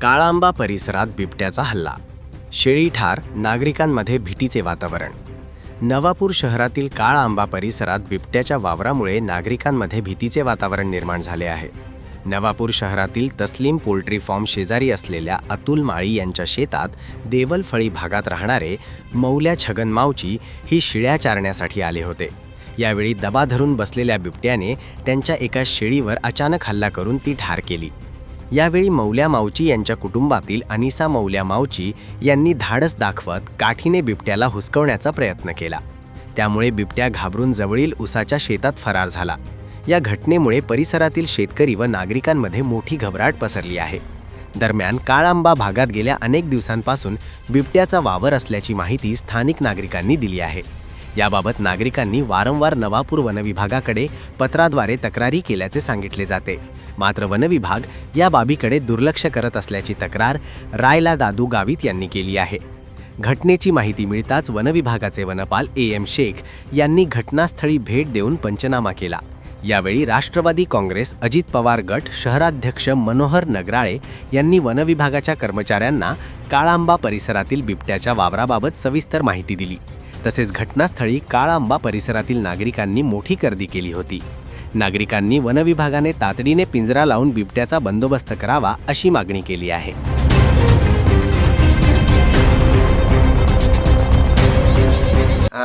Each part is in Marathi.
काळांबा परिसरात बिबट्याचा हल्ला, शेळी ठार, नागरिकांमध्ये भीतीचे वातावरण. नवापूर शहरातील काळांबा परिसरात बिबट्याच्या वावरामुळे नागरिकांमध्ये भीतीचे वातावरण निर्माण झाले आहे. नवापूर शहरातील तस्लीम पोल्ट्री फार्म शेजारी असलेल्या अतुल माळी यांच्या शेतात देवलफळी भागात राहणारे मौल्या छगन मावची ही शिळ्या चारण्यासाठी आले होते. यावेळी दबा धरून बसलेल्या बिबट्याने त्यांच्या एका शेळीवर अचानक हल्ला करून ती ठार केली. यावेळी मौल्या मावची यांच्या कुटुंबातील अनिसा मौल्या मावची यांनी धाडस दाखवत काठीने बिबट्याला हुसकवण्याचा प्रयत्न केला. त्यामुळे बिबट्या घाबरून जवळील उसाच्या शेतात फरार झाला. या घटनेमुळे परिसरातील शेतकरी व नागरिकांमध्ये मोठी घबराट पसरली आहे. दरम्यान काळांबा भागात गेल्या अनेक दिवसांपासून बिबट्याचा वावर असल्याची माहिती स्थानिक नागरिकांनी दिली आहे. याबाबत नागरिकांनी वारंवार नवापूर वनविभागाकडे पत्राद्वारे तक्रारी केल्याचे सांगितले जाते. मात्र वनविभाग या बाबीकडे दुर्लक्ष करत असल्याची तक्रार रायला दादू गावित यांनी केली आहे. घटनेची माहिती मिळताच वनविभागाचे वनपाल AM शेख यांनी घटनास्थळी भेट देऊन पंचनामा केला. यावेळी राष्ट्रवादी काँग्रेस अजित पवार गट शहराध्यक्ष मनोहर नगराळे यांनी वनविभागाच्या कर्मचाऱ्यांना काळांबा परिसरातील बिबट्याच्या वावराबाबत सविस्तर माहिती दिली. तसेच घटनास्थळी काळांबा परिसरातील नागरिकांनी मोठी गर्दी केली होती. नागरिकांनी वनविभागाने तातडीने पिंजरा लावून बिबट्याचा बंदोबस्त करावा अशी मागणी केली आहे.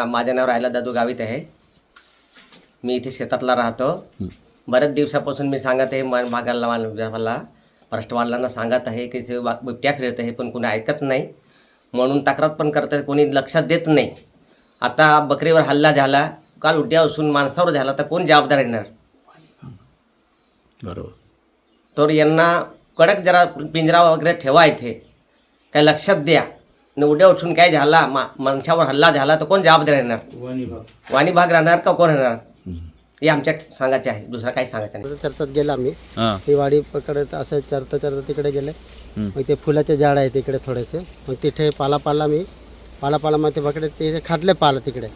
माझं नाव रायला दादू गावित आहे. मी इथे शेतातला राहतो. बऱ्याच दिवसापासून मी सांगत आहे वनविभागाला फॉरेस्टवाल्यांना सांगत आहे की ते बिबट्या फिरत आहे, पण कोणी ऐकत नाही. म्हणून तक्रार पण करत आहे, कोणी लक्षात देत नाही. आता बकरीवर हल्ला झाला, काल उद्या असून माणसावर झाला, तर कोण जबाबदार येणार? बरोबर. तर यांना कडक जरा पिंजरा वगैरे ठेवा, इथे काय लक्षात द्या. आणि उद्या उठून काय झाला, माणसावर हल्ला झाला, तर कोण जबाबदार येणार? वनविभाग राहणार का कोण राहणार? हे आमच्या सांगायचे आहे, दुसरा काही सांगायचं नाही. चरतात गेला आम्ही ती वाडी पकडत असं चरता तिकडे गेले. मग ते फुलाचे झाड आहे तिकडे थोडेसे, मग तिथे पाला मग ते पकडे ते खातले पाला तिकडे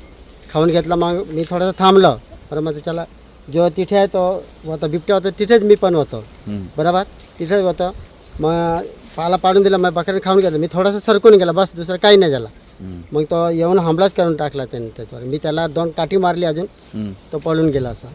खाऊन घेतला. मग मी थोडंसं थांबलो. बरं मग त्याला जो तिथे आहे तो होता बिबट्या होता, तिथेच मी पण होतो. बरोबर तिथेच होतं. मग पाला पाडून दिला, मग बकरीने खाऊन घेतलं. मी थोडंसं सरकून गेला, बस दुसरं काही नाही झाला. मग तो येऊन हमलाच करून टाकला त्यांनी त्याच्यावर. मी त्याला 2 काठी मारली, अजून तो पळून गेला. असा